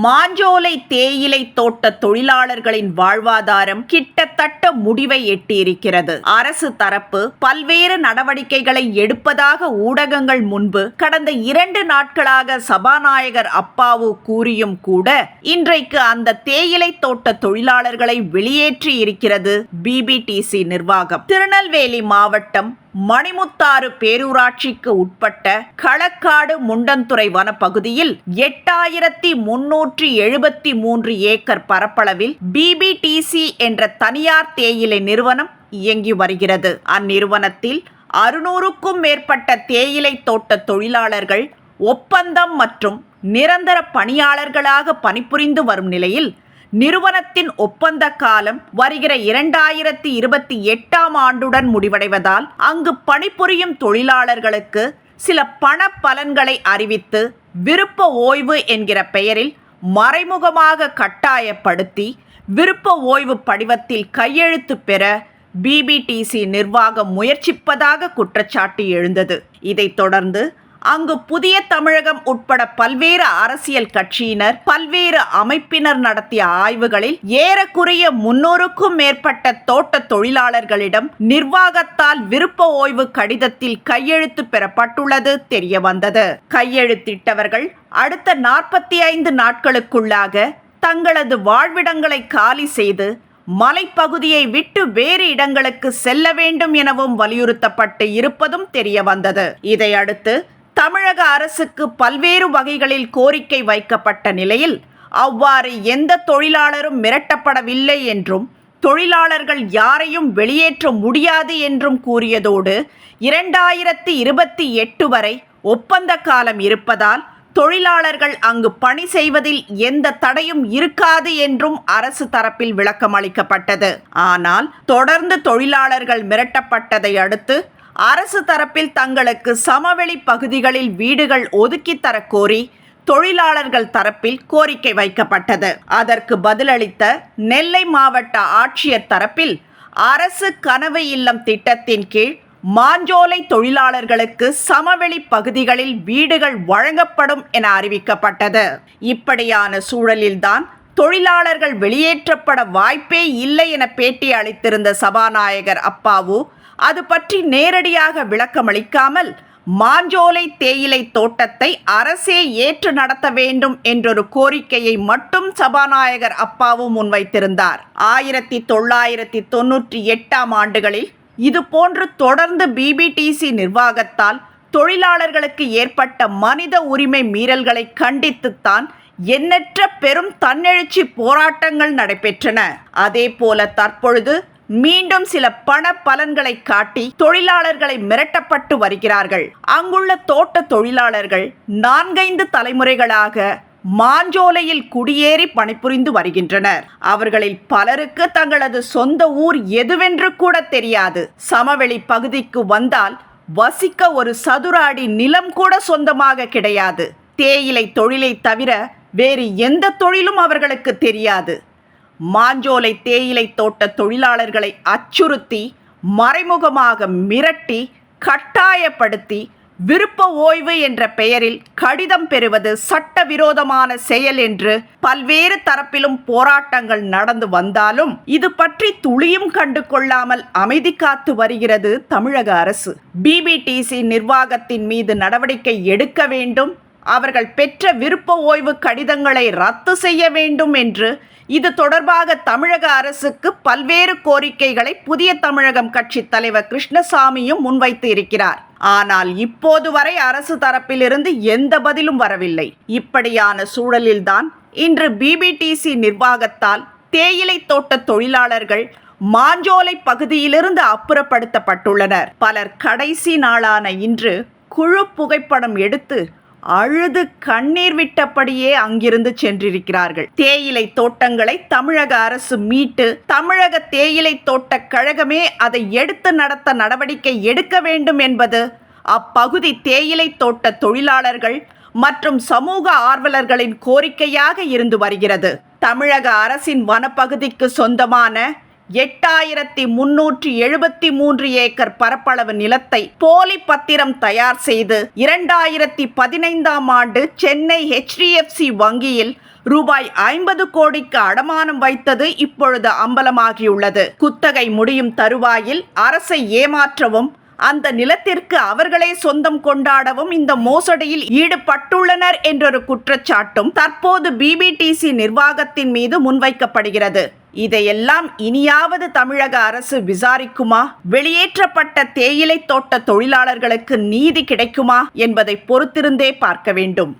மாஞ்சோலை தேயிலை தோட்ட தொழிலாளர்களின் வாழ்வாதாரம் கிட்டத்தட்ட முடிவை எட்டியிருக்கிறது. அரசு தரப்பு பல்வேறு நடவடிக்கைகளை எடுப்பதாக ஊடகங்கள் முன்பு கடந்த 2 நாட்களாக சபாநாயகர் அப்பாவு கூறியும் கூட இன்றைக்கு அந்த தேயிலை தோட்ட தொழிலாளர்களை வெளியேற்றி இருக்கிறது பிபிடிசி நிர்வாகம். திருநெல்வேலி மாவட்டம் மணிமுத்தாறு பேரூராட்சிக்கு உட்பட்ட களக்காடு முண்டந்துறை வனப்பகுதியில் 8373 ஏக்கர் பரப்பளவில் பிபிடிசி என்ற தனியார் தேயிலை நிறுவனம் இயங்கி வருகிறது. அந்நிறுவனத்தில் 600க்கும் மேற்பட்ட தேயிலை தோட்ட தொழிலாளர்கள் ஒப்பந்தம் மற்றும் நிரந்தர பணியாளர்களாக பணிபுரிந்து வரும் நிலையில் நிறுவனத்தின் ஒப்பந்த காலம் வருகிற 2028ஆம் ஆண்டுடன் முடிவடைவதால் அங்கு பணிபுரியும் தொழிலாளர்களுக்கு சில பண பலன்களை அறிவித்து விருப்ப ஓய்வு என்கிற பெயரில் மறைமுகமாக கட்டாயப்படுத்தி விருப்ப ஓய்வு படிவத்தில் கையெழுத்து பெற பிபிடிசி நிர்வாகம் முயற்சிப்பதாக குற்றச்சாட்டு எழுந்தது. இதைத் தொடர்ந்து அங்கு புதிய தமிழகம் உட்பட பல்வேறு அரசியல் கட்சியினர் பல்வேறு அமைப்பினர் நடத்திய ஆய்வுகளில் ஏறக்குறைய 300க்கும் மேற்பட்ட தோட்ட தொழிலாளர்களிடம் நிர்வாகத்தால் விருப்ப ஓய்வு கடிதத்தில் கையெழுத்து பெறப்பட்டுள்ளது தெரிய வந்தது. கையெழுத்திட்டவர்கள் அடுத்த 45 நாட்களுக்குள்ளாக தங்களது வாழ்விடங்களை காலி செய்து மலைப்பகுதியை விட்டு வேறு இடங்களுக்கு செல்ல வேண்டும் எனவும் வலியுறுத்தப்பட்டு இருப்பதும் தெரிய வந்தது. இதையடுத்து தமிழக அரசுக்கு பல்வேறு வகைகளில் கோரிக்கை வைக்கப்பட்ட நிலையில் அவ்வாறு எந்த தொழிலாளரும் மிரட்டப்படவில்லை என்றும் தொழிலாளர்கள் யாரையும் வெளியேற்ற முடியாது என்றும் கூறியதோடு 2028 வரை ஒப்பந்த காலம் இருப்பதால் தொழிலாளர்கள் அங்கு பணி செய்வதில் எந்த தடையும் இருக்காது என்றும் அரசு தரப்பில் விளக்கம் அளிக்கப்பட்டது. ஆனால் தொடர்ந்து தொழிலாளர்கள் மிரட்டப்பட்டதை அடுத்து அரசு தரப்பில் தங்களுக்கு சமவெளி பகுதிகளில் வீடுகள் ஒதுக்கி தரக்கோரி தொழிலாளர்கள் தரப்பில் கோரிக்கை வைக்கப்பட்டது. அதற்கு பதிலளித்த நெல்லை மாவட்ட ஆட்சியர் தரப்பில் அரசு கனவு இல்லம் திட்டத்தின் கீழ் மாஞ்சோலை தொழிலாளர்களுக்கு சமவெளி பகுதிகளில் வீடுகள் வழங்கப்படும் என அறிவிக்கப்பட்டது. இப்படியான சூழலில்தான் தொழிலாளர்கள் வெளியேற்றப்பட வாய்ப்பே இல்லை என பேட்டி அளித்திருந்த சபாநாயகர் அப்பாவு அது பற்றி நேரடியாக விளக்கமளிக்காமல் மாஞ்சோலை தேயிலை தோட்டத்தை அரசே ஏற்று நடத்த வேண்டும் என்றொரு கோரிக்கையை மட்டும் சபாநாயகர் அப்பாவு முன்வைத்திருந்தார். 1998ஆம் ஆண்டுகளில் இதுபோன்று தொடர்ந்து பிபிடிசி நிர்வாகத்தால் தொழிலாளர்களுக்கு ஏற்பட்ட மனித உரிமை மீறல்களை கண்டித்துத்தான் எண்ணற்ற பெரும் தன்னெழுச்சி போராட்டங்கள் நடைபெற்றன. அதேபோல தற்பொழுது மீண்டும் சில பண பலன்களை காட்டி தொழிலாளர்களை மிரட்டப்பட்டு வருகிறார்கள். அங்குள்ள தோட்ட தொழிலாளர்கள் 4-5 தலைமுறைகளாக மாஞ்சோலையில் குடியேறி பணிபுரிந்து வருகின்றனர். அவர்களில் பலருக்கு தங்களது சொந்த ஊர் எதுவென்று கூட தெரியாது. சமவெளி பகுதிக்கு வந்தால் வசிக்க ஒரு சதுர அடி நிலம் கூட சொந்தமாக கிடையாது. தேயிலை தொழிலை தவிர வேறு எந்த தொழிலும் அவர்களுக்கு தெரியாது. மாஞ்சோலை தேயிலை தோட்ட தொழிலாளர்களை அச்சுறுத்தி மறைமுகமாக மிரட்டி கட்டாயப்படுத்தி விருப்ப ஓய்வு என்ற பெயரில் கடிதம் பெறுவது சட்டவிரோதமான செயல் என்று பல்வேறு தரப்பிலும் போராட்டங்கள் நடந்து வந்தாலும் இது பற்றி துளியும் கண்டு கொள்ளாமல் அமைதி காத்து வருகிறது தமிழக அரசு. பிபிடிசி நிர்வாகத்தின் மீது நடவடிக்கை எடுக்க வேண்டும், அவர்கள் பெற்ற விருப்ப ஓய்வு கடிதங்களை ரத்து செய்ய வேண்டும் என்று இது தொடர்பாக தமிழக அரசுக்கு பல்வேறு கோரிக்கைகளை புதிய தமிழகம் கட்சி தலைவர் கிருஷ்ணசாமியும் முன்வைத்து இருக்கிறார். ஆனால் இப்போது வரை அரசு தரப்பிலிருந்து எந்த பதிலும் வரவில்லை. இப்படியான சூழலில்தான் இன்று பிபிடிசி நிர்வாகத்தால் தேயிலை தோட்ட தொழிலாளர்கள் மாஞ்சோலை பகுதியிலிருந்து அப்புறப்படுத்தப்பட்டுள்ளனர். பலர் கடைசி நாளான இன்று குழு புகைப்படம் எடுத்து அழுது கண்ணீர் விட்டபடியே அங்கிருந்து சென்றிருக்கிறார்கள். தேயிலை தோட்டங்களை தமிழக அரசு மீட்டு தமிழக தேயிலை தோட்ட கழகமே அதை எடுத்து நடத்த நடவடிக்கை எடுக்க வேண்டும் என்பது அப்பகுதி தேயிலை தோட்ட தொழிலாளர்கள் மற்றும் சமூக ஆர்வலர்களின் கோரிக்கையாக இருந்து வருகிறது. தமிழக அரசின் வனப்பகுதிக்கு சொந்தமான 8373 ஏக்கர் பரப்பளவு நிலத்தை போலி பத்திரம் தயார் செய்து 2015ஆம் ஆண்டு சென்னை HDFC வங்கியில் ரூபாய் 50 கோடிக்கு அடமானம் வைத்தது இப்பொழுது அம்பலமாகியுள்ளது. குத்தகை முடியும் தருவாயில் அரசை ஏமாற்றவும் அந்த நிலத்திற்கு அவர்களே சொந்தம் கொண்டாடவும் இந்த மோசடியில் ஈடுபட்டுள்ளனர் என்றொரு குற்றச்சாட்டும் தற்போது BBTC நிர்வாகத்தின் மீது முன்வைக்கப்படுகிறது. இதையெல்லாம் இனியாவது தமிழக அரசு விசாரிக்குமா? வெளியேற்றப்பட்ட தேயிலை தோட்ட தொழிலாளர்களுக்கு நீதி கிடைக்குமா என்பதை பொறுத்திருந்தே பார்க்க வேண்டும்.